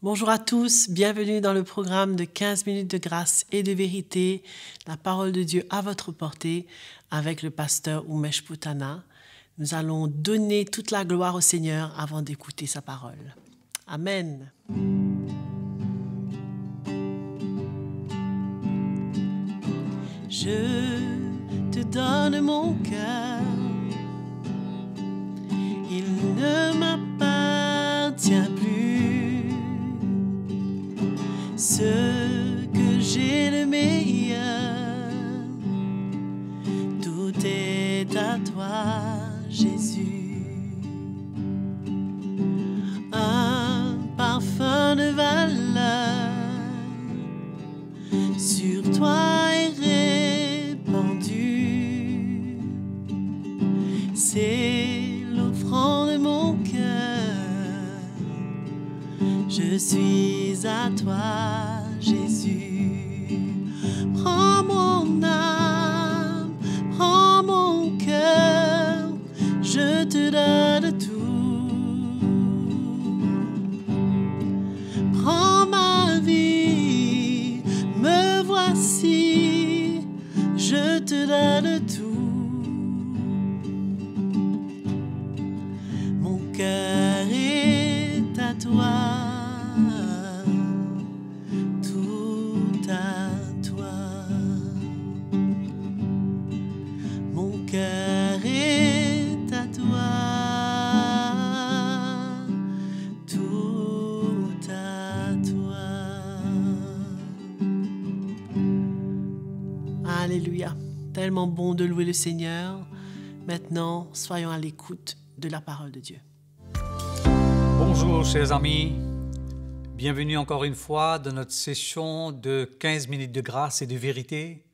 Bonjour à tous, bienvenue dans le programme de 15 minutes de grâce et de vérité, la parole de Dieu à votre portée avec le pasteur Umesh Putana. Nous allons donner toute la gloire au Seigneur avant d'écouter sa parole. Amen. Je te donne mon cœur, il ne m'appartient plus. Ce que j'ai le meilleur, tout est à toi, Jésus. Un parfum de valeur sur toi est répandu. C'est l'offrande de mon cœur. Je suis à toi, Jésus. Prends mon âme, prends mon cœur, je te donne tout. Prends ma vie, me voici, je te donne tout. Mon cœur est à toi. Alléluia. Tellement bon de louer le Seigneur. Maintenant, soyons à l'écoute de la parole de Dieu. Bonjour chers amis, bienvenue encore une fois dans notre session de 15 minutes de grâce et de vérité.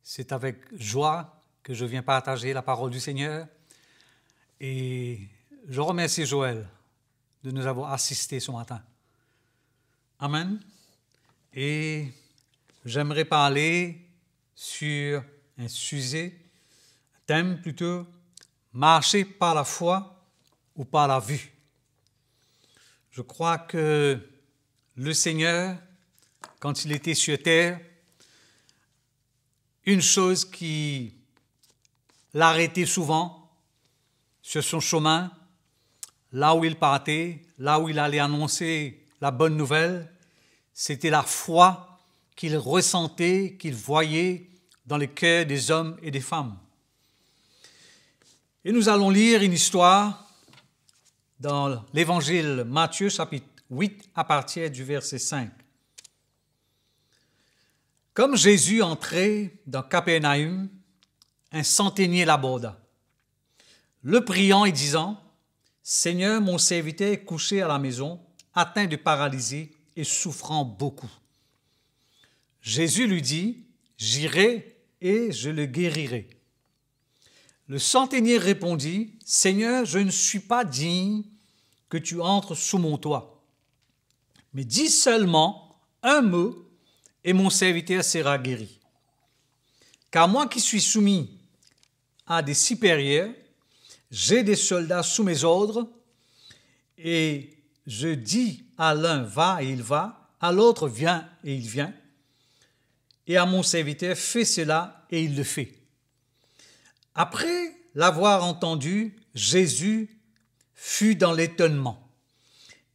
C'est avec joie que je viens partager la parole du Seigneur et je remercie Joël de nous avoir assistés ce matin. Amen. Et j'aimerais parler sur un sujet, un thème plutôt, marcher par la foi ou par la vue. Je crois que le Seigneur, quand il était sur terre, une chose qui l'arrêtait souvent sur son chemin, là où il partait, là où il allait annoncer la bonne nouvelle, c'était la foi qu'il ressentait, qu'il voyait dans le cœur des hommes et des femmes. Et nous allons lire une histoire dans l'évangile Matthieu, chapitre 8, à partir du verset 5. Comme Jésus entrait dans Capernaum, un centenier l'aborda, le priant et disant, « Seigneur, mon serviteur est couché à la maison, atteint de paralysie et souffrant beaucoup. » Jésus lui dit, « J'irai et je le guérirai. » Le centenier répondit, « Seigneur, je ne suis pas digne que tu entres sous mon toit. Mais dis seulement un mot et mon serviteur sera guéri. Car moi qui suis soumis à des supérieurs, j'ai des soldats sous mes ordres, et je dis à l'un va et il va, à l'autre viens et il vient, et à mon serviteur fais cela et il le fait. » Après l'avoir entendu, Jésus fut dans l'étonnement,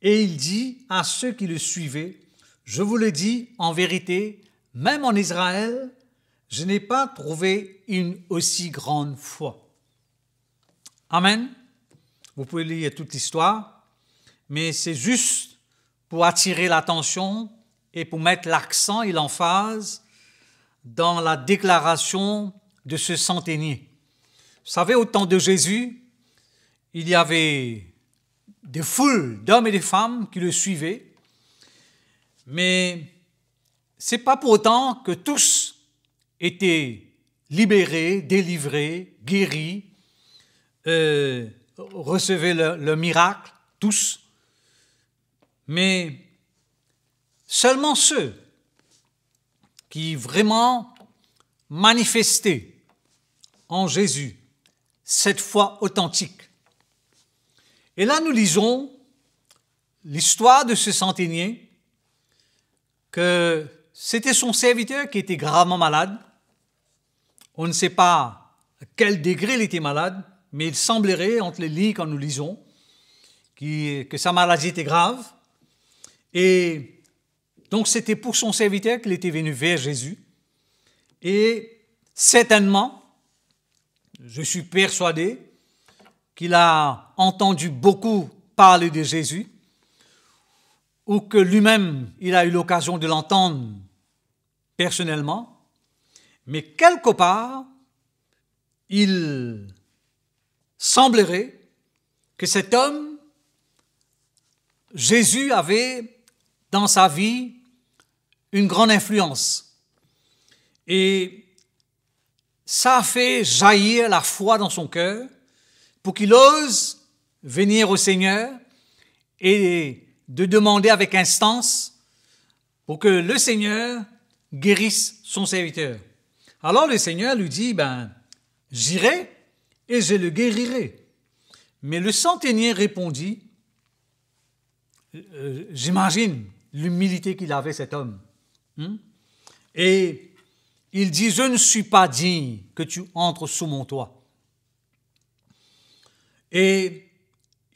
et il dit à ceux qui le suivaient, « Je vous le dis en vérité, même en Israël, je n'ai pas trouvé une aussi grande foi. » Amen. Vous pouvez lire toute l'histoire, mais c'est juste pour attirer l'attention et pour mettre l'accent et l'emphase dans la déclaration de ce centenier. Vous savez, au temps de Jésus, il y avait des foules d'hommes et de femmes qui le suivaient, mais ce n'est pas pour autant que tous étaient libérés, délivrés, guéris, recevaient le miracle, tous, mais seulement ceux qui vraiment manifestaient en Jésus cette foi authentique. Et là, nous lisons l'histoire de ce centenier, que c'était son serviteur qui était gravement malade. On ne sait pas à quel degré il était malade, mais il semblerait, entre les lignes quand nous lisons, que sa maladie était grave. Et donc c'était pour son serviteur qu'il était venu vers Jésus. Et certainement, je suis persuadé qu'il a entendu beaucoup parler de Jésus, ou que lui-même, il a eu l'occasion de l'entendre personnellement, mais quelque part, il semblerait que cet homme, Jésus, avait dans sa vie une grande influence. Et ça a fait jaillir la foi dans son cœur pour qu'il ose venir au Seigneur et de demander avec instance pour que le Seigneur guérisse son serviteur. Alors le Seigneur lui dit, j'irai et je le guérirai. Mais le centenier répondit, j'imagine l'humilité qu'il avait cet homme. Et il dit, je ne suis pas digne que tu entres sous mon toit. Et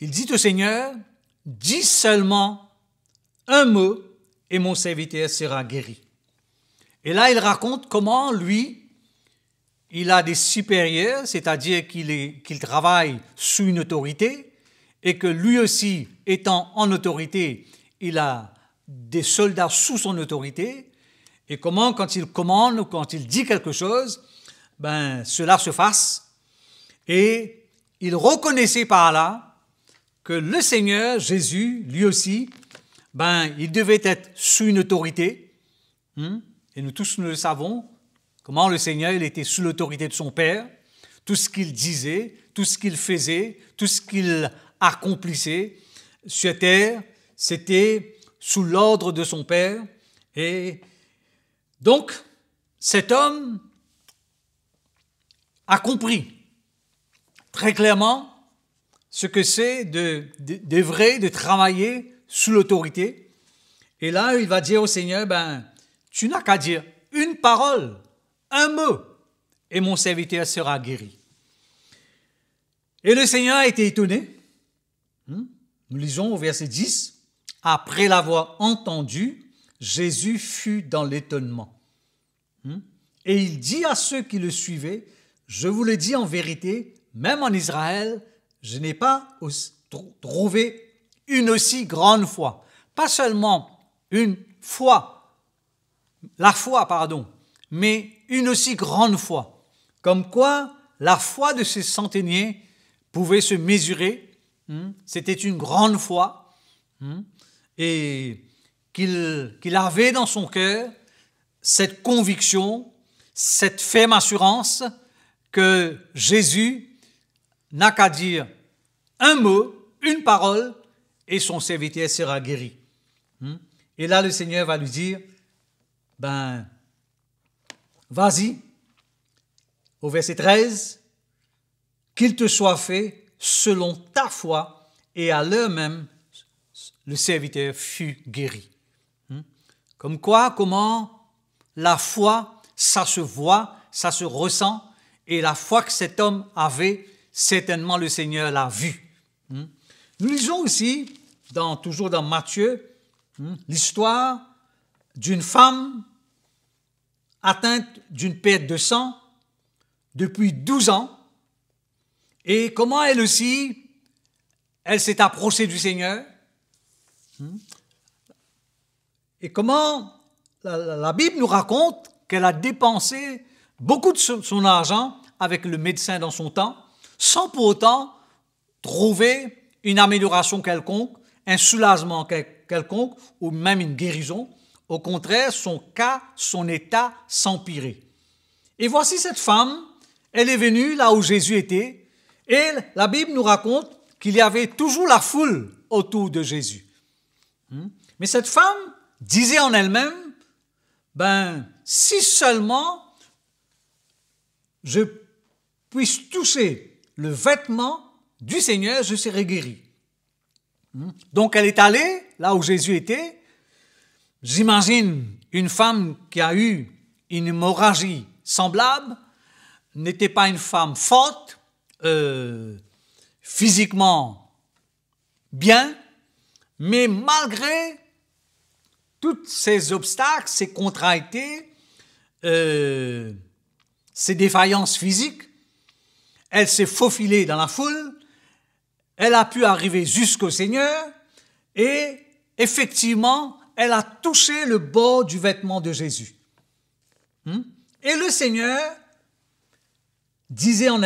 il dit au Seigneur, dis seulement un mot et mon serviteur sera guéri. Et là, il raconte comment lui, il a des supérieurs, c'est-à-dire qu'il travaille sous une autorité et que lui aussi, étant en autorité, il a des soldats sous son autorité et comment, quand il commande ou quand il dit quelque chose, cela se fasse. Et il reconnaissait par là que le Seigneur, Jésus, lui aussi, il devait être sous une autorité. Et nous tous, nous le savons, comment le Seigneur, il était sous l'autorité de son Père. Tout ce qu'il disait, tout ce qu'il faisait, tout ce qu'il accomplissait sur terre, c'était sous l'ordre de son Père. Et donc, cet homme a compris très clairement ce que c'est d'œuvrer, de travailler sous l'autorité. Et là, il va dire au Seigneur, tu n'as qu'à dire une parole, un mot, et mon serviteur sera guéri. Et le Seigneur a été étonné. Nous lisons au verset 10. Après l'avoir entendu, Jésus fut dans l'étonnement. Et il dit à ceux qui le suivaient, je vous le dis en vérité, même en Israël, je n'ai pas trouvé une aussi grande foi. Pas seulement une foi, mais une aussi grande foi. Comme quoi, la foi de ce centenier pouvait se mesurer. C'était une grande foi. Et qu'il avait dans son cœur cette conviction, cette ferme assurance que Jésus n'a qu'à dire un mot, une parole, et son serviteur sera guéri. Et là, le Seigneur va lui dire, vas-y, au verset 13, qu'il te soit fait selon ta foi, et à l'heure même, le serviteur fut guéri. Comme quoi, comment la foi, ça se voit, ça se ressent, et la foi que cet homme avait, certainement le Seigneur l'a vue. Nous lisons aussi, toujours dans Matthieu, l'histoire d'une femme atteinte d'une perte de sang depuis 12 ans, et comment elle aussi, elle s'est approchée du Seigneur, et comment la Bible nous raconte qu'elle a dépensé beaucoup de son argent avec le médecin dans son temps, sans pour autant trouver une amélioration quelconque, un soulagement quelconque, ou même une guérison. Au contraire, son état s'empirait. Et voici cette femme, elle est venue là où Jésus était, et la Bible nous raconte qu'il y avait toujours la foule autour de Jésus. Mais cette femme disait en elle-même, si seulement je puisse toucher le vêtement du Seigneur, je serai guéri. Donc elle est allée là où Jésus était. J'imagine une femme qui a eu une hémorragie semblable, n'était pas une femme forte, physiquement bien, mais malgré tous ces obstacles, ces contrariétés, ces défaillances physiques, elle s'est faufilée dans la foule, elle a pu arriver jusqu'au Seigneur et effectivement, elle a touché le bord du vêtement de Jésus. Et le Seigneur disait en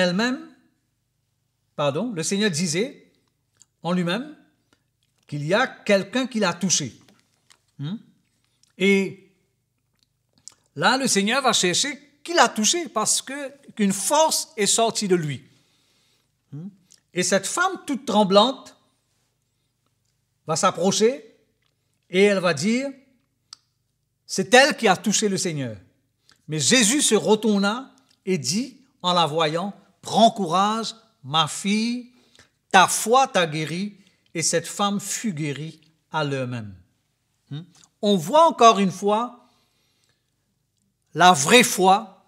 lui-même qu'il y a quelqu'un qui l'a touché. Et là, le Seigneur va chercher qui l'a touché parce qu'une force est sortie de lui. Et cette femme toute tremblante va s'approcher et elle va dire, c'est elle qui a touché le Seigneur. Mais Jésus se retourna et dit, en la voyant, prends courage, ma fille, ta foi t'a guérie, et cette femme fut guérie à l'heure même. On voit encore une fois la vraie foi,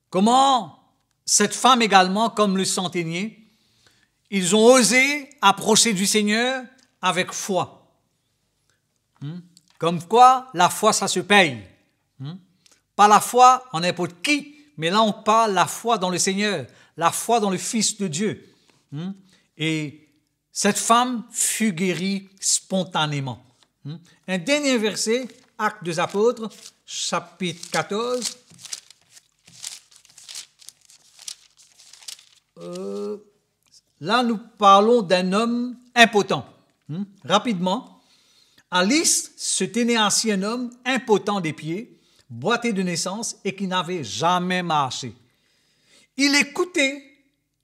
comment cette femme également, comme le centenier, ils ont osé approcher du Seigneur avec foi. Comme quoi, la foi, ça se paye. Pas la foi en n'importe qui, mais là on parle la foi dans le Seigneur, la foi dans le Fils de Dieu. Et cette femme fut guérie spontanément. Un dernier verset, Actes des Apôtres, chapitre 14. Là nous parlons d'un homme impotent. Rapidement, à Lystre se tenait assis un homme impotent des pieds, boité de naissance et qui n'avait jamais marché. Il écoutait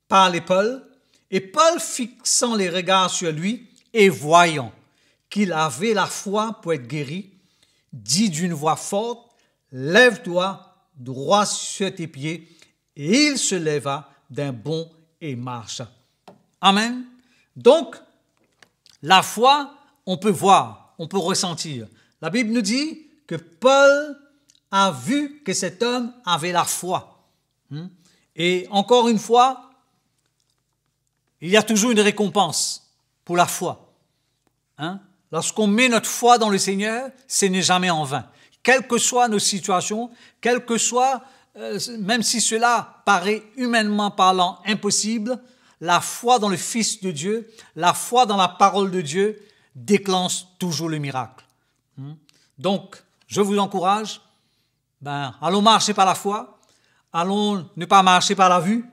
parler Paul, et Paul, fixant les regards sur lui et voyant qu'il avait la foi pour être guéri, dit d'une voix forte, « Lève-toi droit sur tes pieds. » Et il se leva d'un bond et marcha. Amen. Donc, la foi, on peut voir, on peut ressentir. La Bible nous dit que Paul a vu que cet homme avait la foi. Et encore une fois, il y a toujours une récompense pour la foi. Lorsqu'on met notre foi dans le Seigneur, ce n'est jamais en vain. Quelles que soient nos situations, quel que soit, même si cela paraît humainement parlant impossible, la foi dans le Fils de Dieu, la foi dans la parole de Dieu déclenche toujours le miracle. Donc, je vous encourage, allons marcher par la foi, allons ne pas marcher par la vue,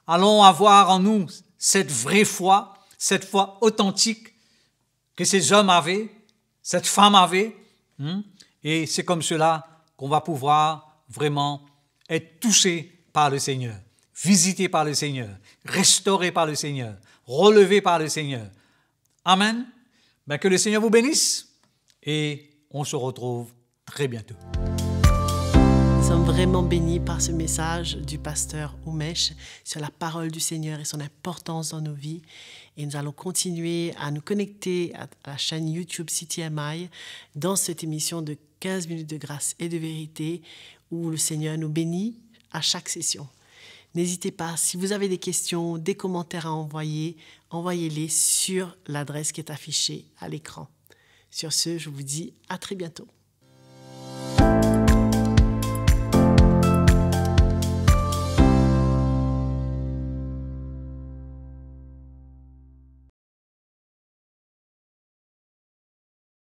allons avoir en nous cette vraie foi, cette foi authentique que ces hommes avaient, cette femme avait, et c'est comme cela qu'on va pouvoir vraiment être touché par le Seigneur, visité par le Seigneur, restauré par le Seigneur, relevé par le Seigneur. Amen. Que le Seigneur vous bénisse et on se retrouve très bientôt. Nous sommes vraiment bénis par ce message du pasteur Umesh sur la parole du Seigneur et son importance dans nos vies. Et nous allons continuer à nous connecter à la chaîne YouTube CTMI dans cette émission de 15 minutes de grâce et de vérité où le Seigneur nous bénit à chaque session. N'hésitez pas, si vous avez des questions, des commentaires à envoyer, envoyez-les sur l'adresse qui est affichée à l'écran. Sur ce, je vous dis à très bientôt.